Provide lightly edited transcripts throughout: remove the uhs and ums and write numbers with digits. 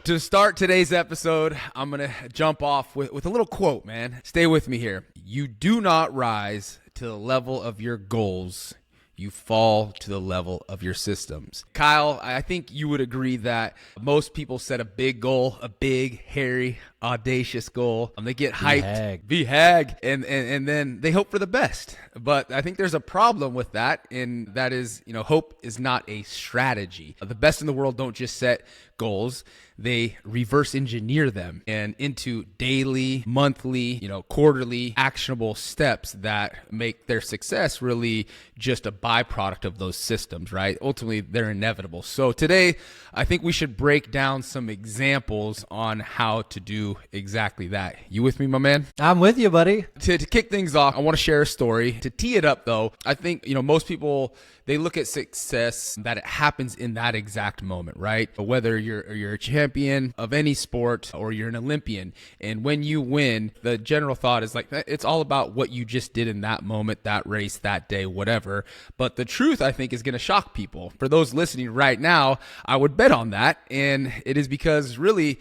To start today's episode, I'm going to jump off with a little quote, man. Stay with me here. You do not rise to the level of your goals. You fall to the level of your systems. Kyle, I think you would agree that most people set a big goal, a big, hairy, audacious goal. They get hyped, BEHAG, and then they hope for the best. But I think there's a problem with that, and that is, hope is not a strategy. The best in the world don't just set goals. They reverse engineer them and into daily, monthly, quarterly actionable steps that make their success really just a byproduct of those systems, right? Ultimately, they're inevitable. So today, I think we should break down some examples on how to do exactly that. You with me, my man? I'm with you, buddy. To kick things off, I want to share a story. To tee it up, though, I think, most people, they look at success that it happens in that exact moment, right? Whether you're a champion of any sport or you're an Olympian, and when you win, the general thought is like, it's all about what you just did in that moment, that race, that day, whatever. But the truth, I think, is going to shock people. For those listening right now, I would bet on that. And it is because really,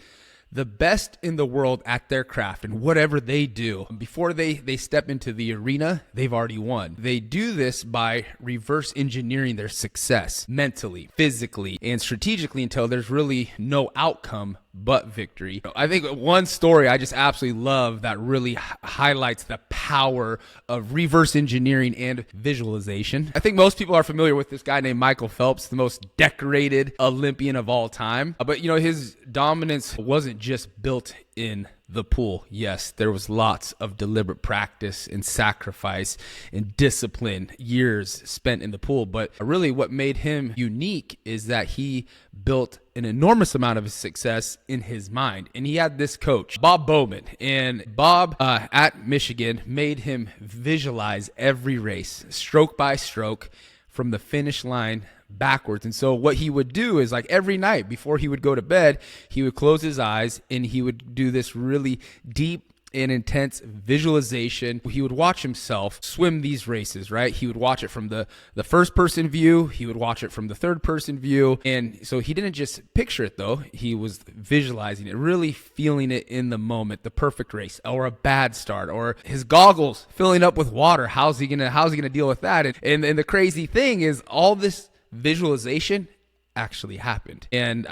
the best in the world at their craft and whatever they do, before they step into the arena, they've already won. They do this by reverse engineering their success mentally, physically, and strategically until there's really no outcome but victory. I think one story I just absolutely love that really highlights the power of reverse engineering and visualization. I think most people are familiar with this guy named Michael Phelps, the most decorated Olympian of all time. But his dominance wasn't just built in the pool. Yes, there was lots of deliberate practice and sacrifice and discipline, years spent in the pool. But really what made him unique is that he built an enormous amount of his success in his mind. And he had this coach, Bob Bowman. And Bob at Michigan made him visualize every race, stroke by stroke, from the finish line backwards. And so what he would do is, like, every night before he would go to bed, he would close his eyes and he would do this really deep and intense visualization. He would watch himself swim these races, right? He would watch it from the first person view. He would watch it from the third person view. And so he didn't just picture it though. He was visualizing it, really feeling it in the moment, the perfect race or a bad start or his goggles filling up with water. How's he gonna deal with that? And the crazy thing is all this visualization actually happened. And,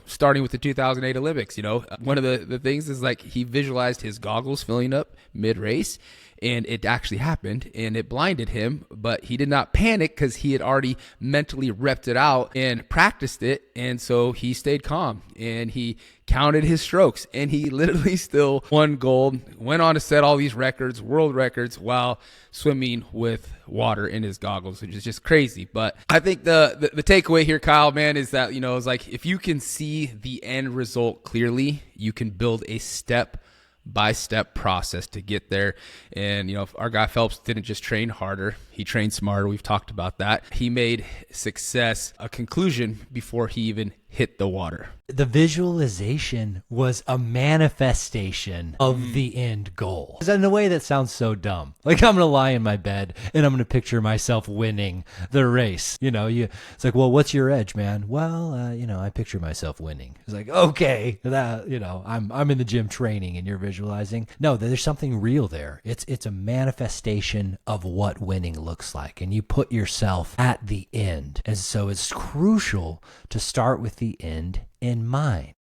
starting with the 2008 Olympics, one of the things is like he visualized his goggles filling up mid-race, and it actually happened, and it blinded him, but he did not panic because he had already mentally repped it out and practiced it. And so he stayed calm and he counted his strokes, and he literally still won gold, went on to set all these records, world records, while swimming with water in his goggles, which is just crazy. But I think the takeaway here, Kyle, man, is that, it's like if you can see the end result clearly, you can build a step-by-step process to get there. And, our guy Phelps didn't just train harder, he trained smarter. We've talked about that. He made success a conclusion before he even hit the water. The visualization was a manifestation of the end goal. In a way that sounds so dumb. Like, I'm going to lie in my bed and I'm going to picture myself winning the race. It's like, well, what's your edge, man? Well, I picture myself winning. It's like, okay, that, I'm in the gym training and you're visualizing. No, there's something real there. It's a manifestation of what winning looks like. And you put yourself at the end. And so it's crucial to start with the end in mind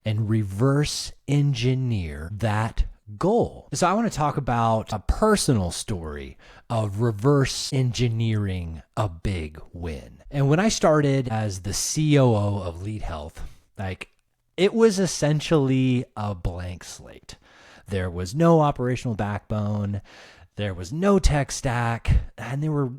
and reverse engineer that goal. So I want to talk about a personal story of reverse engineering a big win. And when I started as the COO of Lead Health, it was essentially a blank slate. There was no operational backbone. There was no tech stack, and there were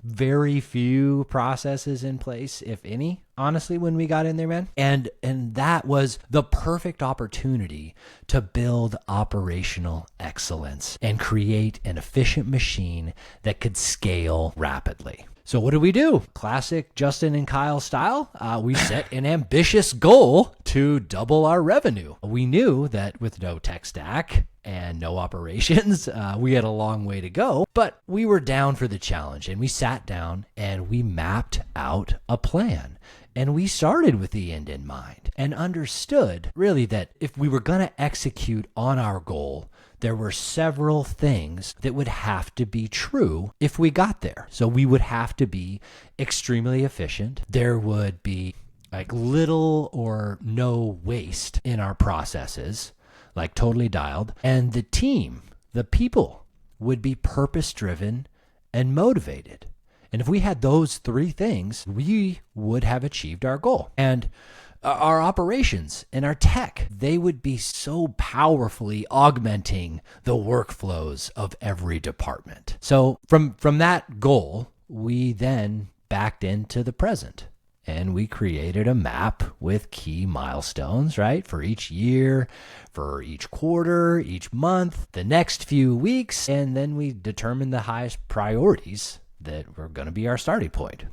very few processes in place, if any, honestly, when we got in there, man. And that was the perfect opportunity to build operational excellence and create an efficient machine that could scale rapidly. So what did we do? Classic Justin and Kyle style. We set an ambitious goal to double our revenue. We knew that with no tech stack and no operations, we had a long way to go, but we were down for the challenge, and we sat down and we mapped out a plan. And we started with the end in mind and understood really that if we were going to execute on our goal, there were several things that would have to be true if we got there. So we would have to be extremely efficient. There would be like little or no waste in our processes, like totally dialed. And the team, the people, would be purpose-driven and motivated. And if we had those three things, we would have achieved our goal. And our operations and our tech, they would be so powerfully augmenting the workflows of every department. So from that goal, we then backed into the present. And we created a map with key milestones, right? For each year, for each quarter, each month, the next few weeks. And then we determined the highest priorities that were going to be our starting point.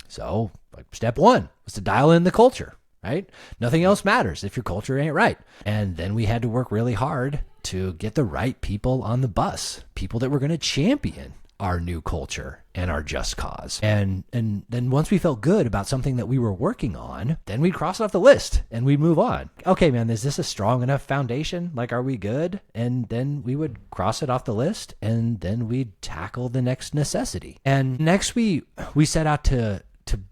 So like step one was to dial in the culture, right? Nothing else matters if your culture ain't right. And then we had to work really hard to get the right people on the bus, people that were going to champion our new culture and our just cause. And then once we felt good about something that we were working on, then we'd cross it off the list and we'd move on. Okay, man, is this a strong enough foundation? Like, are we good? And then we would cross it off the list and then we'd tackle the next necessity. And next we set out to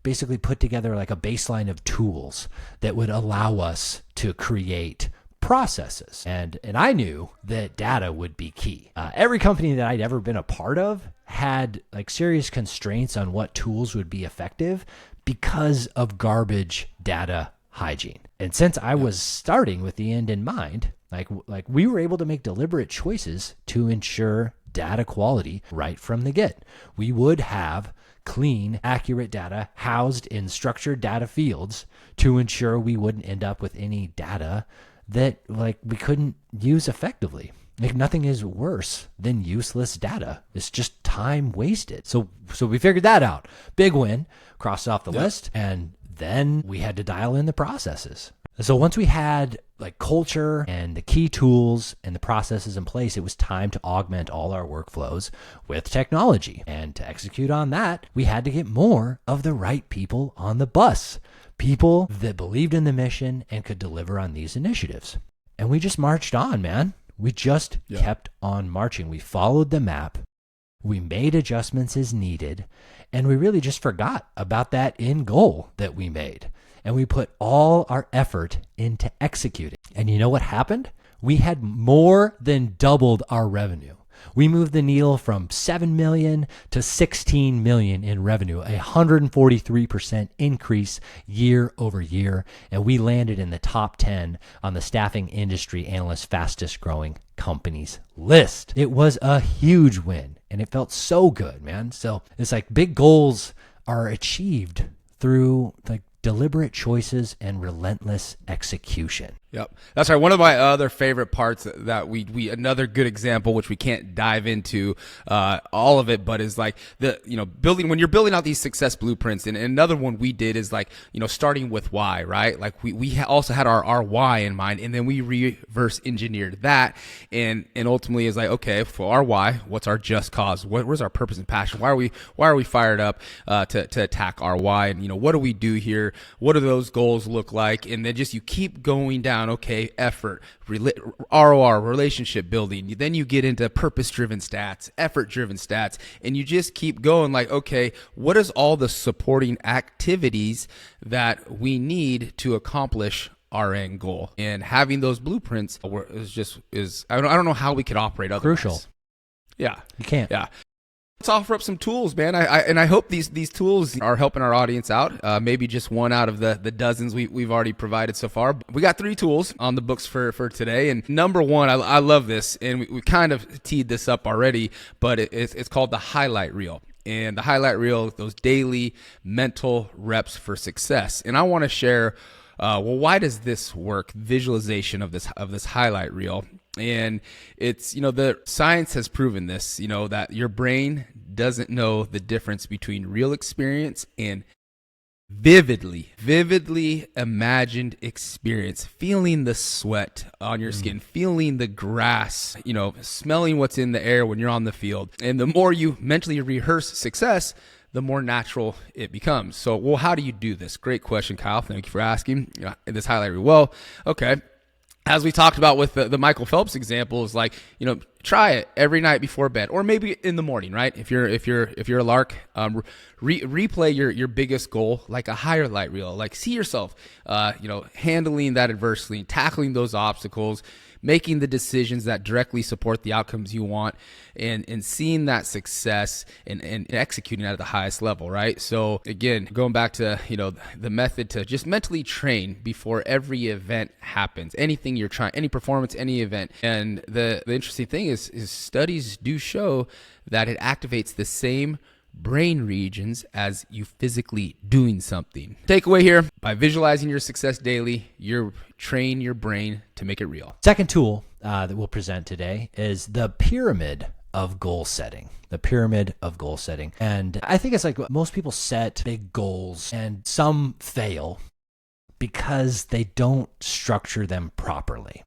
basically put together like a baseline of tools that would allow us to create processes. And I knew that data would be key. Every company that I'd ever been a part of had like serious constraints on what tools would be effective because of garbage data hygiene. And since I was starting with the end in mind, like we were able to make deliberate choices to ensure data quality right from the get. We would have clean, accurate data housed in structured data fields to ensure we wouldn't end up with any data that like we couldn't use effectively. Like nothing is worse than useless data. It's just time wasted. So we figured that out. Big win, crossed off the list, and then we had to dial in the processes. So once we had like culture and the key tools and the processes in place, it was time to augment all our workflows with technology. And to execute on that, we had to get more of the right people on the bus. People that believed in the mission and could deliver on these initiatives. And we just marched on, man. We just kept on marching. We followed the map. We made adjustments as needed. And we really just forgot about that end goal that we made. And we put all our effort into executing. And you know what happened? We had more than doubled our revenue. We moved the needle from 7 million to 16 million in revenue, a 143% increase year over year. And we landed in the top 10 on the Staffing Industry Analyst fastest growing companies list. It was a huge win and it felt so good, man. So it's like big goals are achieved through like deliberate choices and relentless execution. Yep. That's right. One of my other favorite parts that we another good example, which we can't dive into all of it, but is like building, when you're building out these success blueprints. And another one we did is like, starting with why, right? Like we also had our why in mind, and then we reverse engineered that and ultimately is like, okay, for our why, what's our just cause? Where's our purpose and passion? Why are we fired up to attack our why? And what do we do here? What do those goals look like? And then just you keep going down. Okay, effort, ROR, relationship building. Then you get into purpose-driven stats, effort-driven stats, and you just keep going like, okay, what is all the supporting activities that we need to accomplish our end goal? And having those blueprints is I don't know how we could operate otherwise. Crucial. Yeah. You can't. Yeah. Let's offer up some tools, man. I hope these tools are helping our audience out. Maybe just one out of the dozens we've already provided so far. We got 3 tools on the books for today. And number one, I love this, and we kind of teed this up already, but it's called the highlight reel. And the highlight reel, those daily mental reps for success. And I want to share, why does this work? Visualization of this highlight reel. And it's, the science has proven this, that your brain doesn't know the difference between real experience and vividly imagined experience. Feeling the sweat on your skin, feeling the grass, smelling what's in the air when you're on the field. And the more you mentally rehearse success, the more natural it becomes. So, well, how do you do this? Great question, Kyle. Thank you for asking. This highlighted well. Okay. As we talked about with the Michael Phelps example, is like, try it every night before bed, or maybe in the morning, right? If you're a lark, replay your biggest goal like a higher light reel. Like, see yourself, handling that adversity, tackling those obstacles, making the decisions that directly support the outcomes you want, and seeing that success and executing at the highest level, right? So again, going back to, the method to just mentally train before every event happens, anything you're trying, any performance, any event. And the interesting thing is studies do show that it activates the same brain regions as you physically doing something. Takeaway here: by visualizing your success daily, you train your brain to make it real. Second tool that we'll present today is the pyramid of goal setting. The pyramid of goal setting. And I think it's like most people set big goals and some fail because they don't structure them properly.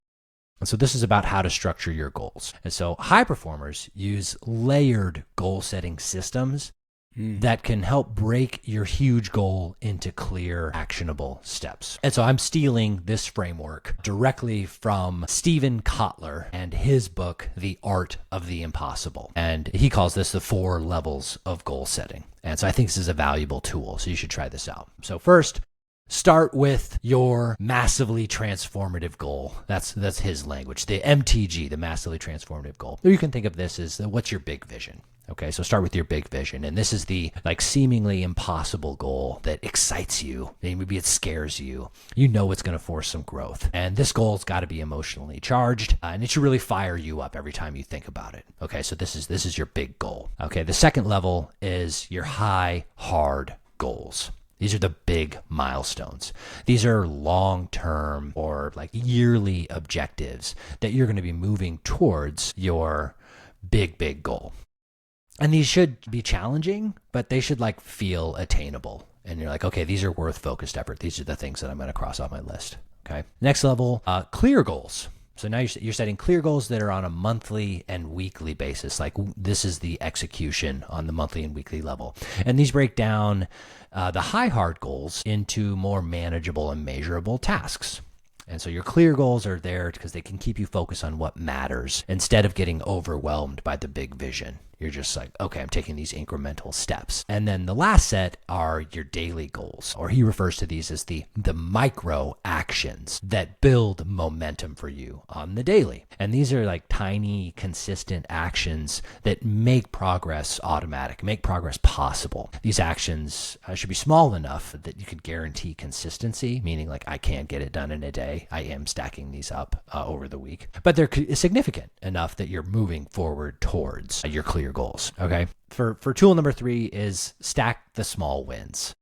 And so this is about how to structure your goals. And so high performers use layered goal setting systems that can help break your huge goal into clear, actionable steps. And so I'm stealing this framework directly from Stephen Kotler and his book, The Art of the Impossible. And he calls this the 4 levels of goal setting. And so I think this is a valuable tool, so you should try this out. So first, start with your massively transformative goal. That's his language, the MTG, the massively transformative goal. Or you can think of this as what's your big vision? Okay, so start with your big vision. And this is the seemingly impossible goal that excites you. Maybe it scares you. You know it's going to force some growth. And this goal's got to be emotionally charged, and it should really fire you up every time you think about it. Okay, so this is your big goal. Okay, the second level is your high, hard goals. These are the big milestones. These are long-term or yearly objectives that you're going to be moving towards your big goal. And these should be challenging, but they should feel attainable. And you're like, okay, these are worth focused effort. These are the things that I'm going to cross off my list. Okay. Next level, clear goals. So now you're setting clear goals that are on a monthly and weekly basis. This is the execution on the monthly and weekly level. And these break down the high hard goals into more manageable and measurable tasks. And so your clear goals are there because they can keep you focused on what matters instead of getting overwhelmed by the big vision. You're just like, okay, I'm taking these incremental steps. And then the last set are your daily goals, or he refers to these as the micro actions that build momentum for you on the daily. And these are tiny, consistent actions that make progress automatic, make progress possible. These actions should be small enough that you could guarantee consistency, meaning I can't get it done in a day. I am stacking these up over the week, but they're significant enough that you're moving forward towards your clear goals. Okay. For tool number 3 is stack the small wins.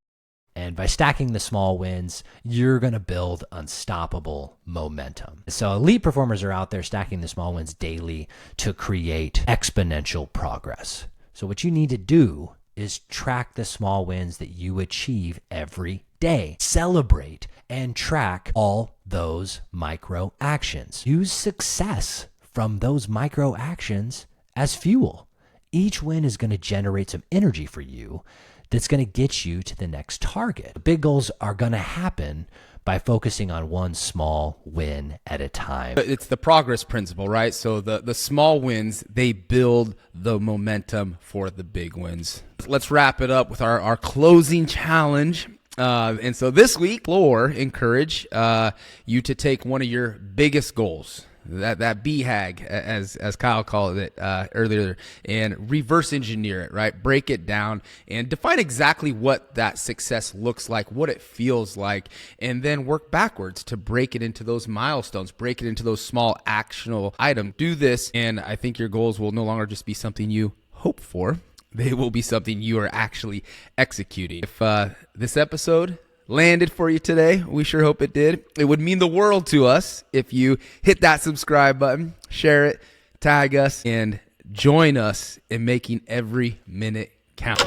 And by stacking the small wins, you're going to build unstoppable momentum. So elite performers are out there stacking the small wins daily to create exponential progress. So what you need to do is track the small wins that you achieve every day. Celebrate and track all those micro actions. Use success from those micro actions as fuel. Each win is going to generate some energy for you that's going to get you to the next target. The big goals are going to happen by focusing on one small win at a time. It's the progress principle, right? So the small wins, they build the momentum for the big wins. Let's wrap it up with our closing challenge. And so this week, encourage you to take one of your biggest goals, that BEHAG, as Kyle called it earlier, and reverse engineer it, right? Break it down and define exactly what that success looks like, what it feels like, and then work backwards to break it into those milestones, break it into those small actionable items. Do this, and I think your goals will no longer just be something you hope for. They will be something you are actually executing. If this episode landed for you today, we sure hope it did. It would mean the world to us if you hit that subscribe button, share it, tag us, and join us in making every minute count.